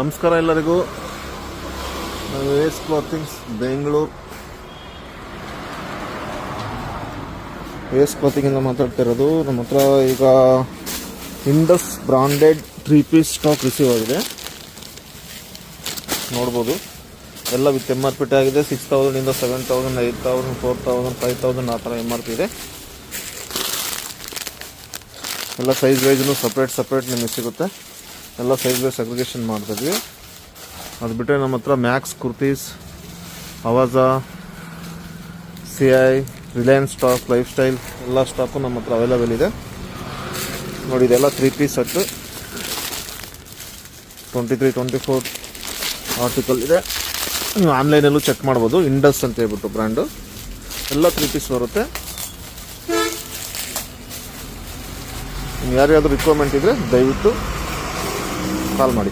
ನಮಸ್ಕಾರ ಎಲ್ಲರಿಗೂ. ನಾವು ಎಸ್ ಕ್ಲಾತಿಂಗ್ಸ್ ಬೆಂಗಳೂರು ಎಸ್ ಕ್ಲಾತಿಂಗಿಂದ ಮಾತಾಡ್ತಿರೋದು. ನಮ್ಮ ಹತ್ರ ಈಗ Indus branded 3 piece stock receive ಆಗಿದೆ. ನೋಡ್ಬೋದು, ಎಲ್ಲ ವಿತ್ MRP ಆಗಿದೆ. 6000 ಇಂದ 7000, 8000, 4000, 5000 ಆ ಥರ MRP ಇದೆ. ಎಲ್ಲ ಸೈಜ್ ವೈಸ್ನು ಸಪ್ರೇಟ್ ನಿಮಗೆ ಸಿಗುತ್ತೆ. ಎಲ್ಲ ಸೈಜ್ ವೈಸ್ ಅಗ್ರಿಗೇಷನ್ ಮಾಡ್ತಿದ್ವಿ. ಅದು ಬಿಟ್ಟರೆ ನಮ್ಮ ಹತ್ರ Max kurtis, Avaasa, CI, Reliance stock, lifestyle ಎಲ್ಲ ಸ್ಟಾಕು ನಮ್ಮ ಹತ್ರ ಅವೈಲೇಬಲ್ ಇದೆ. ನೋಡಿ, ಇದೆಲ್ಲ 3 ಪೀಸ್ ಸೆಟ್ಟು 23-24 ಆರ್ಟಿಕಲ್ ಇದೆ. ನೀವು ಆನ್ಲೈನಲ್ಲೂ ಚೆಕ್ ಮಾಡ್ಬೋದು. ಇಂಡಸ್ ಅಂತ ಹೇಳ್ಬಿಟ್ಟು ಬ್ರ್ಯಾಂಡು. ಎಲ್ಲ 3 ಪೀಸ್ ಬರುತ್ತೆ. ಯಾರ್ಯಾದರೂ ರಿಕ್ವೈರ್ಮೆಂಟ್ ಇದ್ದರೆ ದಯವಿಟ್ಟು ಕಾಲ್ ಮಾಡಿ.